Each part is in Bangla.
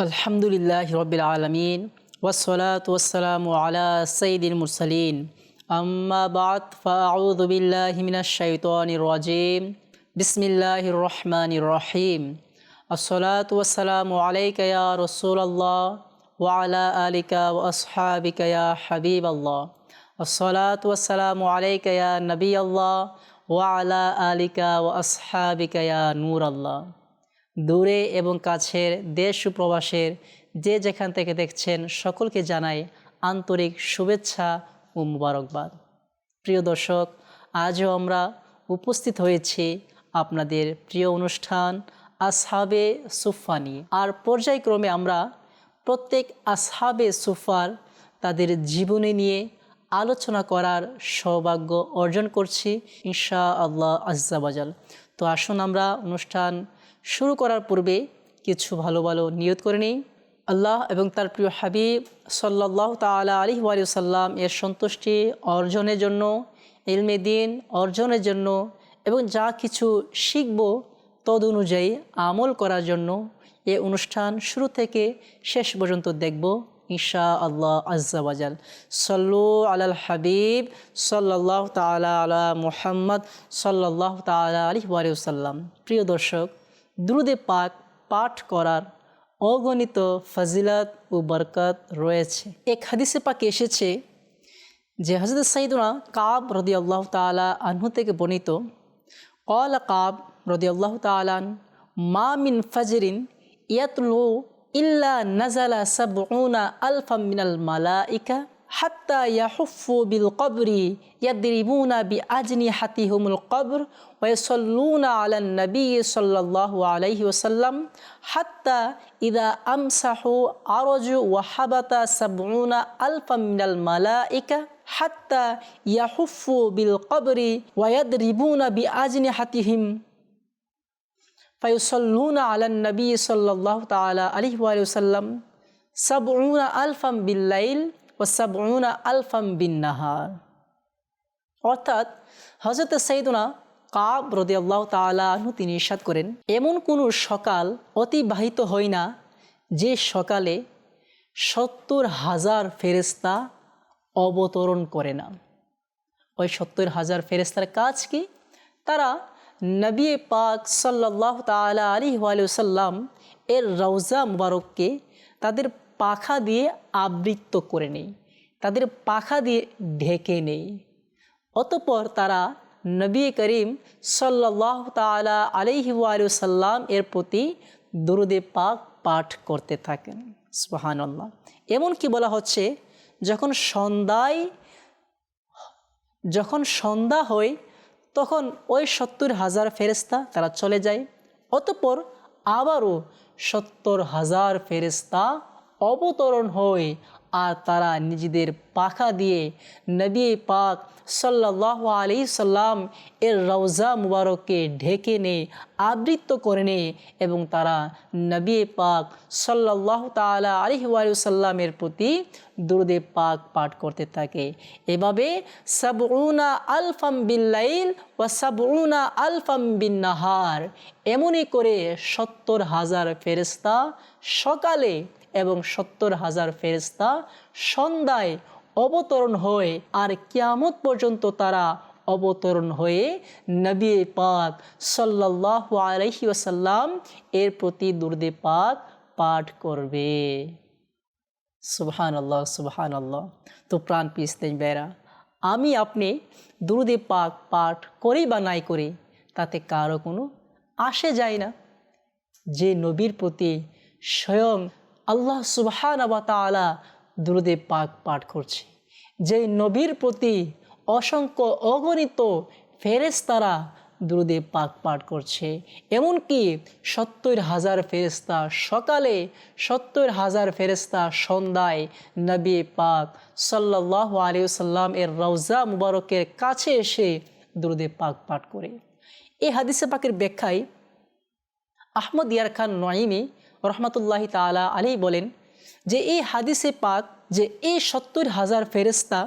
আলহামদুলিল্লাহি রাব্বিল আলামিন ওয়াসসালাতু ওয়াসসালামু আলা সাইয়্যিদিল মুরসালিন আম্মা বা'দ ফাআউযু বিল্লাহি মিনাশ শাইতানির রাজিম বিসমিল্লাহির রহমানির রহিম আসসালাতু ওয়াসসালামু আলাইকা ইয়া রাসূলুল্লাহ ওয়া আলা আলিকা ওয়া আসহাবিকা ইয়া হাবিবাল্লাহ আসসালাতু ওয়াসসালামু আলাইকা ইয়া নবিয়াল্লাহ ওয়া আলা আলিকা ওয়া আসহাবিকা ইয়া নূরাল্লাহ। দূরে এবং কাছের দেশ ও প্রবাসের যে যেখান থেকে দেখছেন সকলকে জানাই আন্তরিক শুভেচ্ছা ও মুবারকবাদ। প্রিয় দর্শক, আজও আমরা উপস্থিত হয়েছি আপনাদের প্রিয় অনুষ্ঠান আসহাবে সুফা নিয়ে। আর পর্যায়ক্রমে আমরা প্রত্যেক আসহাবে সুফার তাদের জীবনী নিয়ে আলোচনা করার সৌভাগ্য অর্জন করছি ইনশাআল্লাহ আজ্জা ওয়াজাল। তো আসুন আমরা অনুষ্ঠান শুরু করার পূর্বে কিছু ভালো ভালো নিয়ত করে নিই। আল্লাহ এবং তার প্রিয় হাবিব সাল্লাল্লাহু তাআলা আলাইহি ওয়া সাল্লাম এর সন্তুষ্টি অর্জনের জন্য, ইলমে দ্বীন অর্জনের জন্য এবং যা কিছু শিখব তদ অনুযায়ী আমল করার জন্য এই অনুষ্ঠান শুরু থেকে শেষ পর্যন্ত দেখব ইনশাআল্লাহ আজ্জা ওয়াজাল। সাল্লু আলাল হাবিব সাল্লাল্লাহু তাআলা আলা মুহাম্মদ সাল্লাল্লাহু তাআলা আলাইহি ওয়া সাল্লাম। প্রিয় দর্শক, দুরূদে পাক পাঠ করার অগণিত ফজিলত ও বরকত রয়েছে। এক হাদিসে পাকে এসেছে যে হযরত সাইয়্যিদুনা কাব রাদিয়াল্লাহু তাআলা আনহু থেকে বর্ণিত, ক্বাল কাব রাদিয়াল্লাহু তাআলা মা মিন ফাজরিন ইয়াতলু ইল্লা নাযালা সাবউনা আলফাম মিনাল মালাইকা হাত্তা ইয়াহুফু বিল কবরি ইয়াদরিবুনা বিআজনিহাতিহিমুল কবর ওয়া ইউসাল্লুনা আলান নবী সাল্লাল্লাহু আলাইহি ওয়াসাল্লাম হাত্তা ইযা আমসাহু আরজু ওয়া হাবাতা সাবউনা আলফাম মিনাল মালাইকা হাত্তা ইয়াহুফু বিল কবরি ওয়া ইয়াদরিবুনা বিআজনিহাতিহিম ফায়ুসাল্লুনা আলান নবী সাল্লাল্লাহু তাআলা আলাইহি ওয়া সাল্লাম সাবউনা আলফাম বিল লাইল ওয়া সাবউনা আলফাম বিন নাহার। অর্থাৎ হযরত সাইয়্যিদুনা কাব রাদিয়াল্লাহু তাআলা আনহু তিনি ইরশাদ করেন, এমন কোনো সকাল অতিবাহিত হয় না যে সকালে ৭০,০০০ ফেরেশতা অবতরণ করে না। ওই ৭০,০০০ ফেরেশতার কাজ কি? তারা নবী পাক সাল্লাল্লাহু তাআলা আলাইহি ওয়া সাল্লাম এর রওজা মুবারককে তাদের পাখা দিয়ে আবৃত করে নেই, তাদের পাখা দিয়ে ঢেকে নেই। অতঃপর তারা নবী করিম সাল্লাল্লাহু তাআলা আলাইহি ওয়া সাল্লাম এর প্রতি দুরূদে পাক পাঠ করতে থাকেন। সুবহানাল্লাহ। এমনকি বলা হচ্ছে যখন সন্ধ্যা হয় তখন ওই ৭০,০০০ ফেরেশতা তারা চলে যায়। অতঃপর আবারও ৭০,০০০ ফেরেশতা অবতরণ হয় আর তারা নিজেদের পাখা দিয়ে নবী পাক সাল্লাল্লাহু আলাইহি সাল্লাম এর রওজা মুবারককে ঢেকে নেয়, আবৃত করে নেয় এবং তারা নবী পাক সাল্লাল্লাহু তাআলা আলাইহি ওয়া সাল্লামের প্রতি দুরূদে পাক পাঠ করতে থাকে। এভাবে সাবউনা আলফাম বিল লাইল ওয়া সাবউনা আলফাম বিন নাহার, এমনই করে ৭০,০০০ ফেরেশতা সকালে এবং ৭০,০০০ ফেরেশতা সন্ধ্যায় অবতরণ হয় আর কিয়ামত পর্যন্ত তারা অবতরণ হয়ে নবী পাক সাল্লাল্লাহু আলাইহি ওয়াসাল্লাম এর প্রতি দুরূদে পাক পাঠ করবে। সুবহানাল্লাহ সুবহানাল্লাহ। তো প্রাণ পিসতেন বেরা, আমি আপনি দুরূদে পাক পাঠ করি বা নাই করি তাতে কারো কোনো আসে যায় না। যে নবীর প্রতি স্বয়ং আল্লাহ সুবহানাহু ওয়া তাআলা দুরূদে পাক পাঠ করছে, যে নবীর প্রতি অসংখ্য অগণিত ফেরেশতারা দুরূদে পাক পাঠ করছে, এমনকি ৭০,০০০ ফেরেশতা সকালে, ৭০,০০০ ফেরেশতা সন্ধ্যায় নবী পাক সাল্লাল্লাহু আলাইহি ওয়াসাল্লাম এর রওজা মুবারকের কাছে এসে দুরূদে পাক পাঠ করে। এই হাদিসে পাকের ব্যাখ্যায় আহমদ ইয়ার খান নঈমি রহমাতুল্লাহি তাআলা আলাইহি বলেন যে এই হাদিসে পাক যে এই ৭০,০০০ ফেরেশতা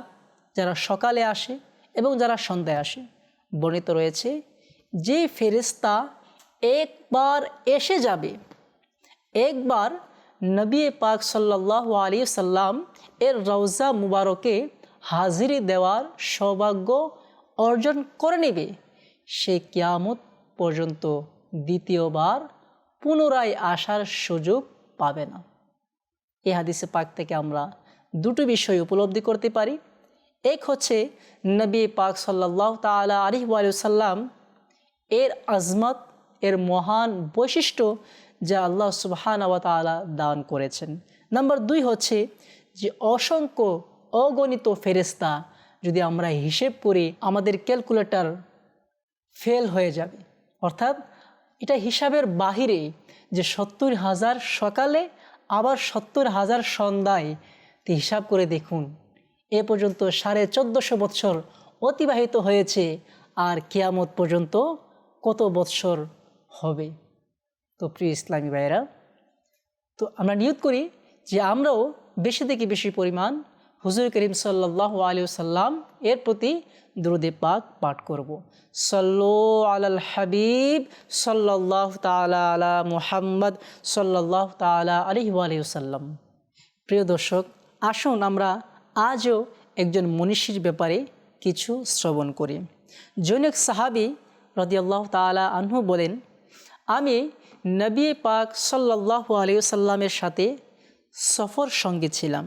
যারা সকালে আসে এবং যারা সন্ধ্যায় আসে, বর্ণিত রয়েছে যে ফেরেশতা একবার এসে যাবে, একবার নবী পাক সাল্লাল্লাহু আলাইহি সাল্লাম এর রওজা মুবারকে হাজিরি দেওয়ার সৌভাগ্য অর্জন করে নেবে, সে কিয়ামত পর্যন্ত দ্বিতীয়বার পুনরায় আসার সুযোগ পাবে না। এই হাদিসে পাক থেকে আমরা দুটো বিষয় উপলব্ধি করতে পারি। এক হচ্ছে নবী পাক সাল্লাল্লাহু তাআলা আলাইহি ওয়া সাল্লাম এর আজমত, এর মহান বৈশিষ্ট্য যা আল্লাহ সুবহানাহু ওয়া তাআলা দান করেছেন। নাম্বার 2 হচ্ছে যে অসংখ্য অগণিত ফেরেশতা যদি আমরা হিসেব করি আমাদের ক্যালকুলেটর ফেল হয়ে যাবে, অর্থাৎ এটা হিসাবের বাহিরে যে 70,000 সকালে আবার 70,000 সন্ধ্যায়। হিসাব করে দেখুন, এ পর্যন্ত 1450 বৎসর অতিবাহিত হয়েছে, আর কিয়ামত পর্যন্ত কত বৎসর হবে। তো প্রিয় ইসলামী ভাইয়েরা, তো আমরা নিয়ত করি যে আমরাও বেশি থেকে বেশি পরিমাণ হুজুর করিম সাল্লাল্লাহু আলাইহি ওয়াসাল্লাম এর প্রতি দুরূদে পাক পাঠ করব। সাল্লু আলাল হাবিব সাল্লাল্লাহু তাআলা আলা মুহাম্মদ সাল্লাল্লাহু তাআলা আলাইহি ওয়াসাল্লাম। প্রিয় দর্শক, আসুন আমরা আজও একজন মনীষীর ব্যাপারে কিছু শ্রবণ করি। জনৈক সাহাবী রাদিয়াল্লাহু তাআলা আনহু বলেন, আমি নবী পাক সাল্লাল্লাহু আলাইহি ওয়াসাল্লামের সাথে সফর সঙ্গে ছিলাম।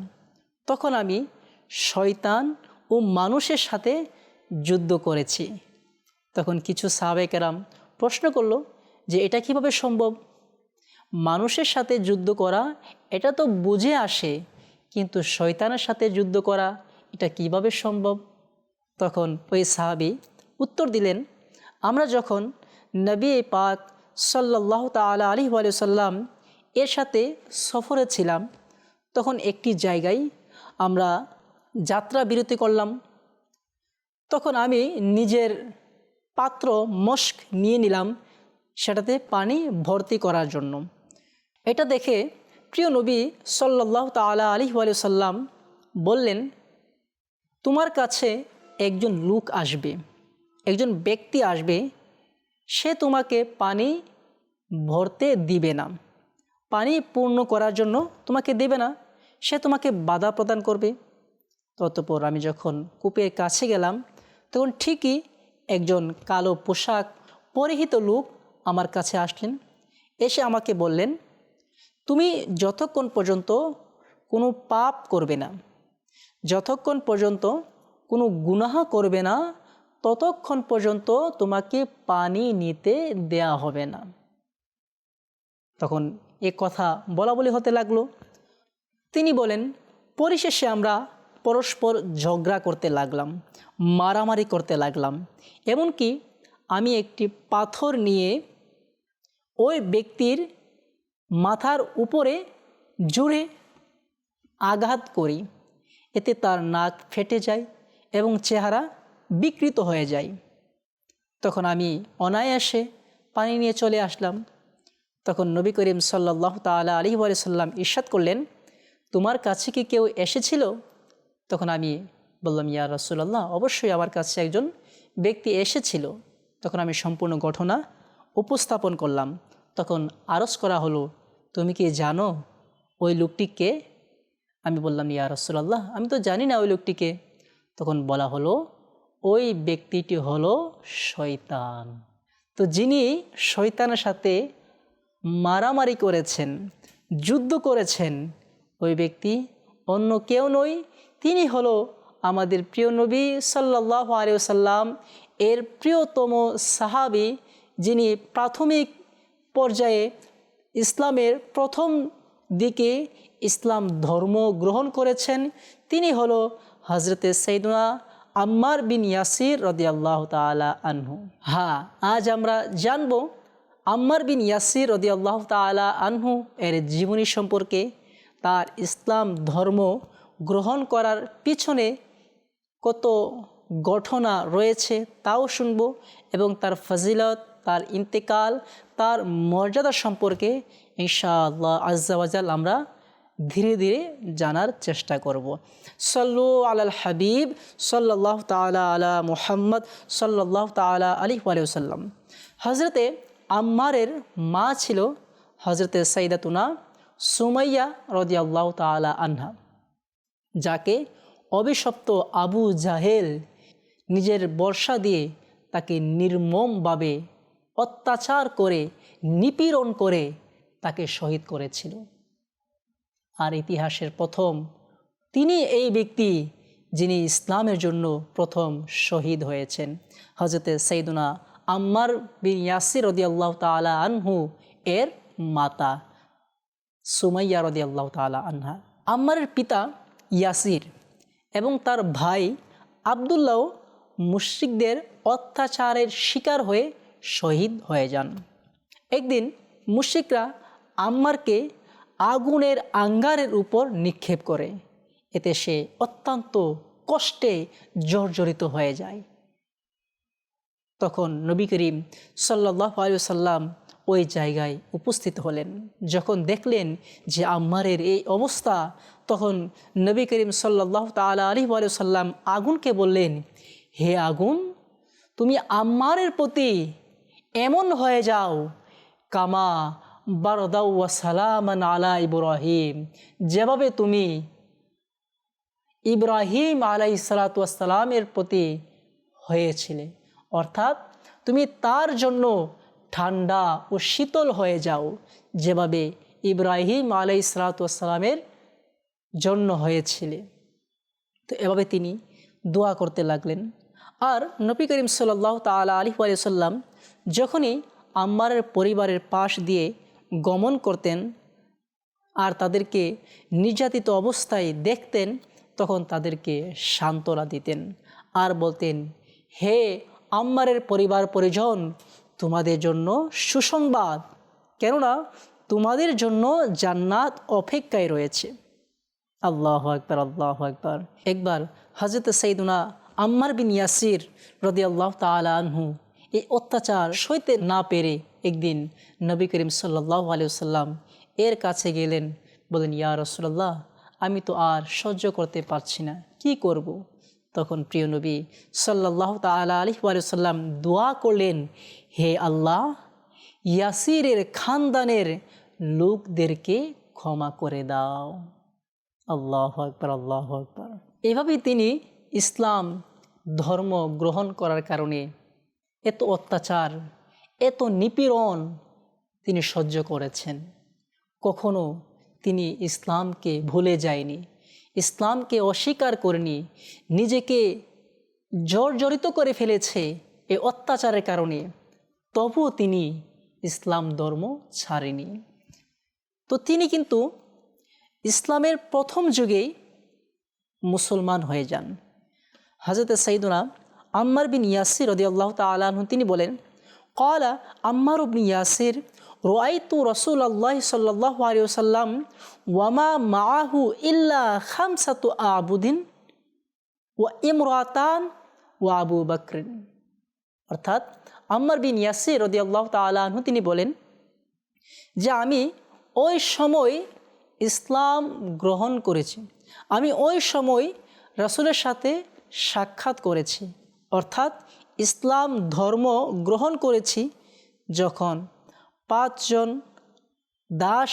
তখন আমি শয়তান ও মানুষের সাথে যুদ্ধ করেছি। তখন কিছু সাহাবায়ে কেরাম প্রশ্ন করল যে এটা কিভাবে সম্ভব? মানুষের সাথে যুদ্ধ করা এটা তো বুঝে আসে, কিন্তু শয়তানের সাথে যুদ্ধ করা এটা কিভাবে সম্ভব? তখন ওই সাহাবী উত্তর দিলেন, আমরা যখন নবী পাক সাল্লাল্লাহু তাআলা আলাইহি ওয়াসাল্লাম এর সাথে সফরে ছিলাম, তখন একটি জায়গায় আমরা যাত্রা বিরতি করলাম। তখন আমি নিজের পাত্র মস্ক নিয়ে নিলাম সেটাতে পানি ভর্তি করার জন্য। এটা দেখে প্রিয় নবী সাল্লাল্লাহু তাআলা আলাইহি ওয়াসাল্লাম বললেন, তোমার কাছে একজন লোক আসবে, একজন ব্যক্তি আসবে, সে তোমাকে পানি ভরতে দিবে না, পানি পূর্ণ করার জন্য তোমাকে দেবে না, সে তোমাকে বাধা প্রদান করবে। ততপর আমি যখন কূপের কাছে গেলাম, তখন ঠিকই একজন কালো পোশাক পরিহিত লোক আমার কাছে আসলেন। এসে আমাকে বললেন, তুমি যতক্ষণ পর্যন্ত কোনো পাপ করবে না, যতক্ষণ পর্যন্ত কোনো গুনাহ করবে না, ততক্ষণ পর্যন্ত তোমাকে পানি নিতে দেয়া হবে না। তখন এ কথা বলা বলি হতে লাগলো। তিনি বলেন, পরিশেষে আমরা পরস্পর ঝগড়া করতে লাগলাম, মারামারি করতে লাগলাম। এমনকি আমি একটি পাথর নিয়ে ওই ব্যক্তির মাথার উপরে জোরে আঘাত করি, এতে তার নাক ফেটে যায় এবং চেহারা বিকৃত হয়ে যায়। তখন আমি অনায়াসে পানি নিয়ে চলে আসলাম। তখন নবী করিম সাল্লাল্লাহু তাআলা আলাইহি ওয়াসাল্লাম ইরশাদ করলেন, তোমার কাছে কি কেউ এসেছিল? তখন আমি বললাম, ইয়া রাসূলুল্লাহ, অবশ্যই আমার কাছে একজন ব্যক্তি এসেছিল। তখন আমি সম্পূর্ণ ঘটনা উপস্থাপন করলাম। তখন আরজ করা হলো, তুমি কি জানো ওই লোকটি কে? আমি বললাম, ইয়া রাসূলুল্লাহ, আমি তো জানি না ওই লোকটি কে। তখন বলা হলো, ওই ব্যক্তিটি হলো শয়তান। তো যিনি শয়তানের সাথে মারামারি করেছেন, যুদ্ধ করেছেন, ওই ব্যক্তি অন্য কেউ নয়, তিনি হলো আমাদের প্রিয় নবী সাল্লাল্লাহু আলাইহি ওয়াসাল্লাম এর প্রিয়তম সাহাবী, যিনি প্রাথমিক পর্যায়ে ইসলামের প্রথম দিকে ইসলাম ধর্ম গ্রহণ করেছেন। তিনি হলো হযরতে সাইয়্যিদুনা আম্মার বিন ইয়াসির রাদিয়াল্লাহু তাআলা আনহু। হ্যাঁ, আজ আমরা জানব আম্মার বিন ইয়াসির রাদিয়াল্লাহু তাআলা আনহু এর জীবনী সম্পর্কে। তার ইসলাম ধর্ম গ্রহণ করার পিছনে কত ঘটনা রয়েছে তাও শুনব, এবং তার ফজিলত, তার ইন্তেকাল, তার মর্যাদা সম্পর্কে ইনশাআল্লাহ আজ্জা ওয়া জাল আমরা ধীরে ধীরে জানার চেষ্টা করব। সাল্লু আলাল হাবিব সাল্লাল্লাহু তাআলা আলা মুহাম্মদ সাল্লাল্লাহু তাআলা আলাইহি ওয়াসাল্লাম। হযরতে আম্মারের মা ছিল হযরতে সাইয়্যিদাতুনা সুমাইয়া রাদিয়াল্লাহু তাআলা আনহা, যাকে অভিশপ্ত আবু জাহেল নিজের বর্শা দিয়ে তাকে নির্মমভাবে অত্যাচার করে নিপীড়ন করে তাকে শহীদ করেছিল। আর ইতিহাসের প্রথম তিনি এই ব্যক্তি যিনি ইসলামের জন্য প্রথম শহীদ হয়েছেন। হযরতে সাইয়্যিদুনা আম্মার বিন ইয়াসির রাদিয়াল্লাহু তাআলা আনহু এর মাতা সুমাইয়া রাদিয়াল্লাহু তাআলা আনহা। আম্মারের পিতা ইয়াসির এবং তার ভাই আবদুল্লাহ মুশরিকদের অত্যাচারের শিকার হয়ে শহীদ হয়ে যান। একদিন মুশরিকরা আম্মারকে আগুনের আঙ্গারের উপর নিক্ষেপ করে, এতে সে অত্যন্ত কষ্টে জর্জরিত হয়ে যায়। তখন নবী করিম সাল্লাল্লাহু আলাইহি ওয়াসাল্লাম ওই জায়গায় উপস্থিত হলেন। যখন দেখলেন যে আম্মারের এই অবস্থা, তখন নবী করিম সাল্লাল্লাহু তাআলা আলাইহি ওয়াসাল্লাম আগুনকে বললেন, হে আগুন, তুমি আম্মারের প্রতি এমন হয়ে যাও কামা বারদাউ ওয়া সালামান আলা ইব্রাহিম, যেভাবে তুমি ইব্রাহিম আলাইহিস সালাতু ওয়াস সালামের প্রতি হয়েছিলে, অর্থাৎ তুমি তার জন্য ঠান্ডা ও শীতল হয়ে যাও যেভাবে ইব্রাহিম আলাইহিস সালাতু ওয়াস সালামের জন্য হয়েছিলে। তো এভাবে তিনি দোয়া করতে লাগলেন। আর নবী করিম সাল্লাল্লাহু তাআলা আলাইহি ওয়াসাল্লাম যখনই আম্মারের পরিবারের পাশ দিয়ে গমন করতেন আর তাদেরকে নির্যাতিত অবস্থায় দেখতেন, তখন তাদেরকে সান্ত্বনা দিতেন আর বলতেন, হে আম্মারের পরিবার পরিজন, তোমাদের জন্য সুসংবাদ, কেননা তোমাদের জন্য জান্নাত অপেক্ষায় রয়েছে। আল্লাহু আকবার, আল্লাহু আকবার। একবার হযরত সাইয়্যিদুনা আম্মার বিন ইয়াসির রাদিয়াল্লাহু তাআলা আনহু এই অত্যাচার সইতে না পেরে একদিন নবী করিম সাল্লাল্লাহু আলাইহি ওয়াসাল্লাম এর কাছে গেলেন। বলেন, ইয়া রাসূলুল্লাহ, আমি তো আর সহ্য করতে পারছি না, কি করব? তখন প্রিয় নবী সাল্লাল্লাহু তাআলা আলাইহি ওয়াসাল্লাম দোয়া করলেন, হে আল্লাহ, ইয়াসিরের খানদানের লোকদেরকে ক্ষমা করে দাও। আল্লাহু আকবার, আল্লাহু আকবার। এভাবেই তিনি ইসলাম ধর্ম গ্রহণ করার কারণে এত অত্যাচার, এত নিপীড়ন তিনি সহ্য করেছেন। কখনো তিনি ইসলামকে ভুলে যায়নি, ইসলামকে অস্বীকার করেনি, নিজেকে জর্জরিত করে ফেলেছে এই অত্যাচারের কারণে, তবুও তিনি ইসলাম ধর্ম ছাড়েনি। তো তিনি কিন্তু ইসলামের প্রথম যুগেই মুসলমান হয়ে যান। হযরত সাইয়্যিদুনা আম্মার বিন ইয়াসির রাদিয়াল্লাহু তাআলা আনহু তিনি বলেন, ক্বালা আম্মার ইবনে ইয়াসির রাআইতু রাসূলুল্লাহ সাল্লাল্লাহু আলাইহি ওয়াসাল্লাম ওয়া মা মাআহু ইল্লা খামসাতু আবুদিন ওয়া ইমরাতান ওয়া আবু বকর। অর্থাৎ আম্মার বিন ইয়াসির রাদিয়াল্লাহু তাআলা আনহু তিনি বলেন যে আমি ওই সময় ইসলাম গ্রহণ করেছি, আমি ওই সময় রাসূলের সাথে সাক্ষাৎ করেছি, অর্থাৎ ইসলাম ধর্ম গ্রহণ করেছি যখন 5 জন দাস,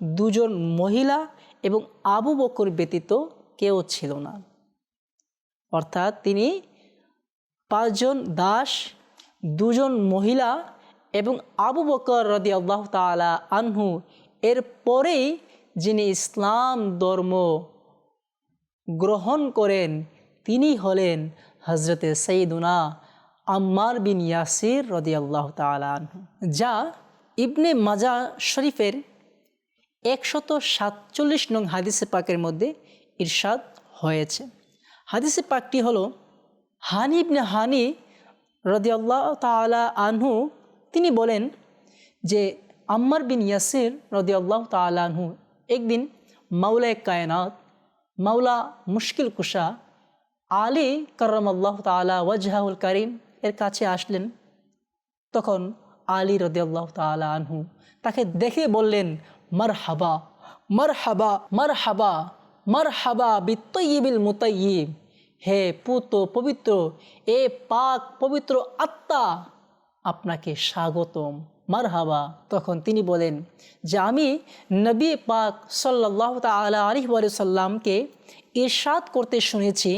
2 জন মহিলা এবং আবু বকর ব্যতীত কেউ ছিল না। অর্থাৎ তিনি 5 জন দাস, 2 জন মহিলা এবং আবু বকর রাদিয়াল্লাহু তাআলা আনহু এর পরেই যিনি ইসলাম ধর্ম গ্রহণ করেন তিনি হলেন হযরতে সাইয়্যিদুনা আম্মার বিন ইয়াসির রাদিয়াল্লাহু তাআলা আনহু, যা ইবনে মাজাহ শরীফের 147 নং হাদিসে পাকের মধ্যে ইরশাদ হয়েছে। হাদিসে পাকটি হলো, হানি ইবনে হানি রাদিয়াল্লাহু তাআলা আনহু তিনি বলেন যে আম্মার বিন ইয়াসির রাদিয়াল্লাহু তাআলা আনহু একদিন মাওলায়ে কায়নাত, মাওলা মুশকিল কুশা আলী কাররামাল্লাহু তাআলা ওয়াজহাহুল কারীম এর কাছে আসলেন। তখন আলী রাদিয়াল্লাহু তাআলা আনহু তাকে দেখে বললেন, মারহাবা মারহাবা মারহাবা মারহাবা বিত্তয়্যিবিল মুতায়্যিব, হে পুত পবিত্র, এ পাক পবিত্র আত্মা, আপনাকে স্বাগতম, মারহাবা। তখন তিনি বলেন যে আমি নবী পাক সাল্লাল্লাহু তাআলা আলাইহি ওয়া সাল্লামকে ইরশাদ করতে শুনেছি,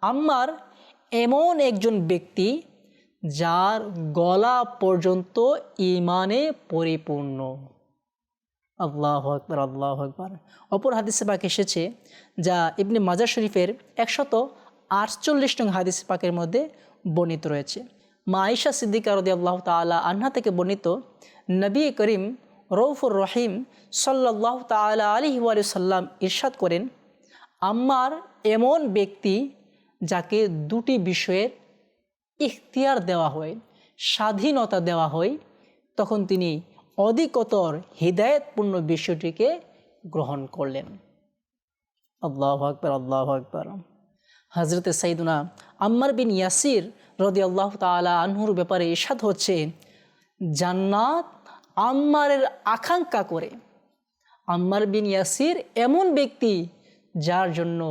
আম্মার এমন একজন ব্যক্তি যার গলা পর্যন্ত ঈমানে পরিপূর্ণ। আল্লাহু আকবার, আল্লাহু আকবার। অপর হাদিসে পাক এসেছে যা ইবনে মাজাহ শরীফের 148 নং হাদিস পাকের মধ্যে বর্ণিত রয়েছে। মা আয়েশা সিদ্দিকা রাদিয়াল্লাহু তাআলা আনহা থেকে বর্ণিত, নবী করিম রউফুর রহিম সাল্লাল্লাহু তাআলা আলাইহি ওয়া সাল্লাম ইরশাদ করেন, আম্মার এমন ব্যক্তি যাকে দুটি বিষয়ের ইখতিয়ার দেওয়া হয়, স্বাধীনতা দেওয়া হয়, তখন তিনি অধিকতর হিদায়াতপূর্ণ বিষয়টিকে গ্রহণ করলেন। আল্লাহু আকবার, আল্লাহু আকবার। হযরতে সাইয়্যিদুনা আম্মার বিন ইয়াসির রাদিয়াল্লাহু তাআলা আনহুর ব্যাপারে ইরশাদ হচ্ছে, জান্নাত আম্মারের আকাঙ্ক্ষা করে। আম্মার বিন ইয়াসির এমন ব্যক্তি যার জন্য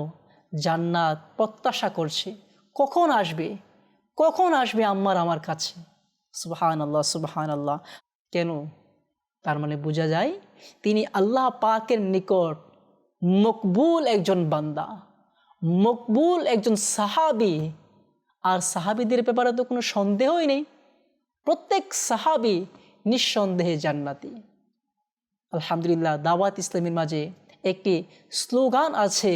জান্নাত প্রত্যাশা করছে, কখন আসবে, কখন আসবে আম্মার আমার কাছে। সুবহানাল্লাহ, সুবহানাল্লাহ। কেন? তার মানে বোঝা যায় তিনি আল্লাহ পাকের নিকট মকবুল একজন বান্দা, মকবুল একজন সাহাবী। আর সাহাবীদের ব্যাপারে তো কোনো সন্দেহই নেই, প্রত্যেক সাহাবী নিঃসন্দেহে জান্নাতি। আলহামদুলিল্লাহ, দাওয়াত ইসলামের মাঝে একটি স্লোগান আছে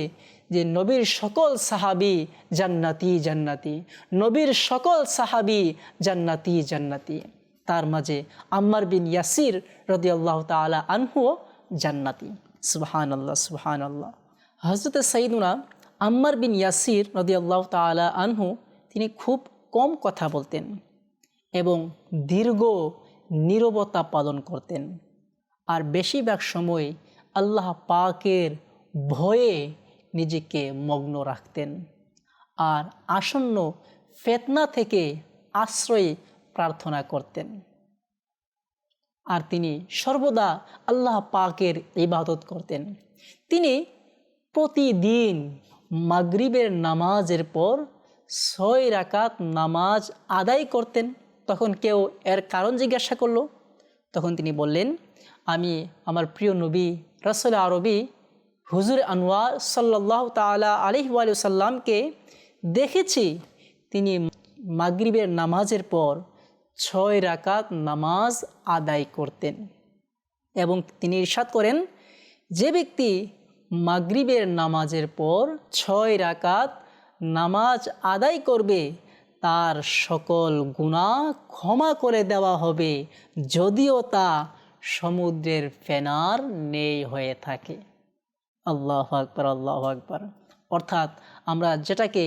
যে নবীর সকল সাহাবী জান্নাতি জান্নাতি, নবীর সকল সাহাবী জান্নাতি জান্নাতি। তার মাঝে আম্মার বিন ইয়াসির রাদিয়াল্লাহু তাআলা আনহু জান্নাতি। সুবহানাল্লাহ, সুবহানাল্লাহ। হযরতে সাইয়্যিদুনা আম্মার বিন ইয়াসির রাদিয়াল্লাহু তাআলা আনহু তিনি খুব কম কথা বলতেন এবং দীর্ঘ নীরবতা পালন করতেন। আর বেশিরভাগ সময় আল্লাহ পাকের ভয়ে নিজেকে মগ্ন রাখতেন আর আসন্ন ফিতনা থেকে আশ্রয় প্রার্থনা করতেন। আর তিনি সর্বদা আল্লাহ পাকের ইবাদত করতেন। তিনি প্রতিদিন মাগরিবের নামাজের পর 6 রাকাত নামাজ আদায় করতেন। তখন কেউ এর কারণ জিজ্ঞাসা করলো, তখন তিনি বললেন, আমি আমার প্রিয় নবী রাসূল আরবি হুজুর আনোয়ার সাল্লাল্লাহু তাআলা আলাইহি ওয়া সাল্লামকে দেখেছি তিনি মাগরিবের নামাজের পর 6 রাকাত নামাজ আদায় করতেন। এবং তিনি ইরশাদ করেন, যে ব্যক্তি মাগরিবের নামাজের পর 6 রাকাত নামাজ আদায় করবে তার সকল গুনাহ ক্ষমা করে দেওয়া হবে, যদিও তা সমুদ্রের ফেনার নেই হয়ে থাকে। আল্লাহু আকবার, আল্লাহু আকবার। অর্থাৎ আমরা যেটাকে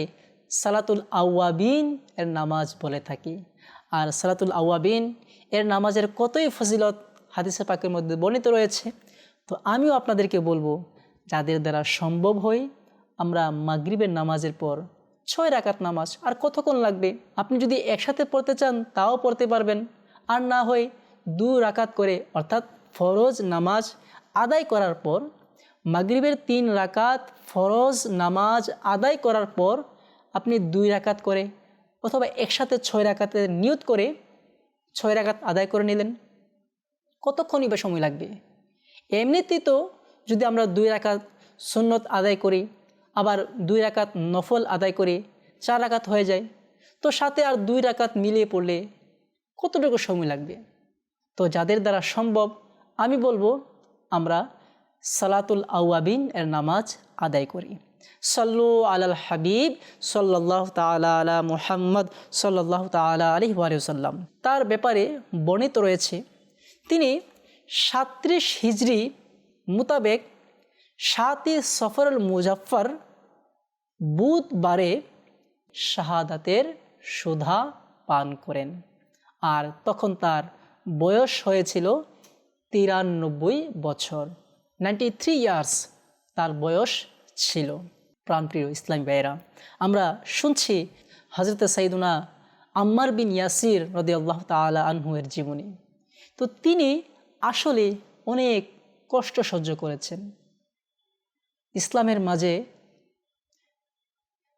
সালাতুল আওয়াবিন এর নামাজ বলে থাকি। আর সালাতুল আওয়াবিন এর নামাজের কতই ফজিলত হাদিসে পাকের মধ্যে বর্ণিত রয়েছে। তো আমিও আপনাদেরকে বলবো, যাদের দ্বারা সম্ভব হয় আমরা মাগরিবের নামাজের পর 6 রাকাত নামাজ, আর কতক্ষণ লাগবে, আপনি যদি একসাথে পড়তে চান তাও পড়তে পারবেন, আর না হয় 2 রাকাত করে, অর্থাৎ ফরজ নামাজ আদায় করার পর মাগরিবের 3 রাকাত ফরজ নামাজ আদায় করার পর আপনি 2 রাকাত করে অথবা একসাথে 6 রাকাতের নিয়ত করে 6 রাকাত আদায় করে নিলেন। কতক্ষণই বা সময় লাগবে? এমনিতেই তো যদি আমরা 2 রাকাত সুন্নত আদায় করি, আবার 2 রাকাত নফল আদায় করি, 4 রাকাত হয়ে যায়। তো সাথে আর 2 রাকাত মিলিয়ে পড়লে কতটুকু সময় লাগবে? তো যাদের দ্বারা সম্ভব আমি বলবো আমরা সালাতুল আওয়াবিন এর নামাজ আদায় করি। সাল্লু আলাল হাবিব সাল্লাল্লাহু তাআলা আলা মুহাম্মদ সাল্লাল্লাহু তাআলা আলাইহি ওয়া সাল্লাম। তার ব্যাপারে বর্ণিত রয়েছে তিনি 37 হিজরি মোতাবেক 7 সফরুল মুজাফফর বুধবারে শাহাদাতের সুধা পান করেন। আর তখন তার বয়স হয়েছিল 93 বছর, 93 ইয়ার্স তার বয়স ছিল। প্রাণপ্রিয় ইসলামী ভাইয়েরা, আমরা শুনছি হযরতে সাইয়্যিদুনা আম্মার বিন ইয়াসির রাদিয়াল্লাহু তাআলা আনহু এর জীবনী। তো তিনি আসলে অনেক কষ্ট সহ্য করেছেন। ইসলামের মাঝে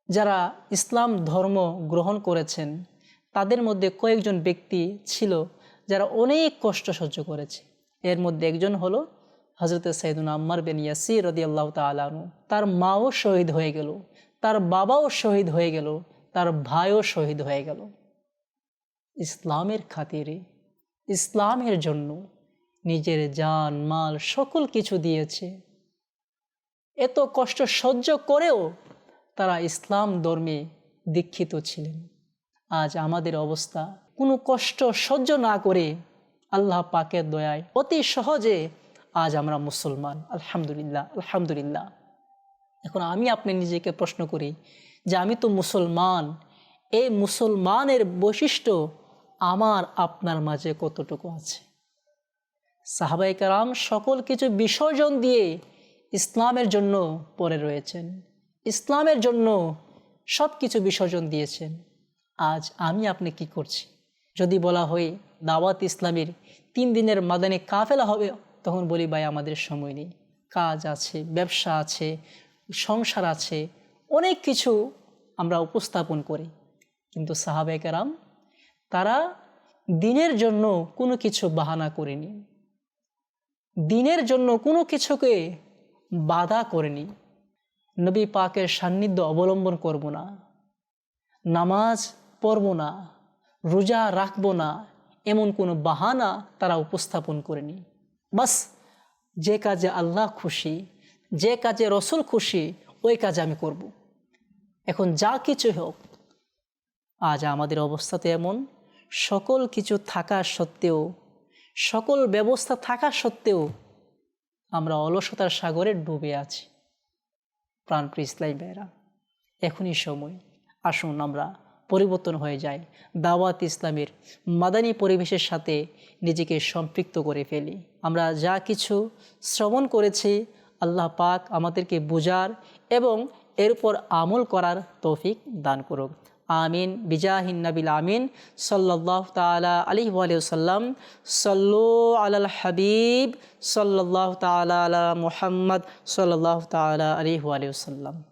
যারা ইসলাম ধর্ম গ্রহণ করেছেন তাদের মধ্যে কয়েকজন ব্যক্তি ছিল যারা অনেক কষ্ট সহ্য করেছে। এর মধ্যে একজন হলো হযরত সাইয়েদুনা আম্মার বিন ইয়াসির রাদিয়াল্লাহু তাআলা আনহু। তার মাও শহীদ হয়ে গেল, তার বাবাও শহীদ হয়ে গেল, তার ভাইও শহীদ হয়ে গেল। ইসলামের খাতিরে, ইসলামের জন্য নিজের জান মাল সকল কিছু দিয়েছে। এত কষ্ট সহ্য করেও তারা ইসলাম ধর্মে দীক্ষিত ছিলেন। আজ আমাদের অবস্থা, কোনো কষ্ট সহ্য না করে আল্লাহ পাকের দয়ায় অতি সহজে আজ আমরা মুসলমান। আলহামদুলিল্লাহ, আলহামদুলিল্লাহ। এখন আমি আপনি নিজেকে প্রশ্ন করি যে আমি তো মুসলমান, এই মুসলমানের বৈশিষ্ট্য আমার আপনার মাঝে কতটুকু আছে? সাহাবায়ে কেরাম সকল কিছু বিসর্জন দিয়ে ইসলামের জন্য পড়ে রয়েছেন, ইসলামের জন্য সব কিছু বিসর্জন দিয়েছেন। আজ আমি আপনি কি করছি? যদি বলা হয় দাওয়াত ইসলামের 3 দিনের মাদানী কাফেলা হবে, তখন বলি ভাই আমাদের সময় নেই, কাজ আছে, ব্যবসা আছে, সংসার আছে, অনেক কিছু আমরা উপস্থাপন করি। কিন্তু সাহাবায়ে কেরাম তারা দিনের জন্য কোনো কিছু বাহানা করেনি, দিনের জন্য কোনো কিছুকে বাধা করেনি। নবী পাকের সান্নিধ্য অবলম্বন করব না, নামাজ পড়ব না, রোজা রাখব না, এমন কোনো বাহানা তারা উপস্থাপন করেনি। বাস যে কাজে আল্লাহ খুশি, যে কাজে রসুল খুশি, ওই কাজ আমি করব। এখন যা কিছু হোক, আজ আমাদের অবস্থা তো এমন, সকল কিছু থাকা সত্ত্বেও, সকল ব্যবস্থা থাকা সত্ত্বেও আমরা অলসতার সাগরে ডুবে আছি। প্রাণপ্রিয় ইসলামী ভাইরা, এখনই সময়, আসুন আমরা পরিবর্তন হয়ে যায়, দাওয়াত ইসলামের মাদানী পরিবেশের সাথে নিজেকে সম্পৃক্ত করে ফেলি। আমরা যা কিছু শ্রবণ করেছি আল্লাহ পাক আমাদেরকে বুঝার এবং এর উপর আমল করার তৌফিক দান করুক। আমিন বিজাহিন নবিল আমিন সাল্লাল্লাহু তাআলা আলাইহি ওয়া সাল্লাম। সাল্লু আলাল হাবিব সাল্লাল্লাহু তাআলা আলা মুহাম্মদ সাল্লাল্লাহু তাআলা আলাইহি ওয়া সাল্লাম।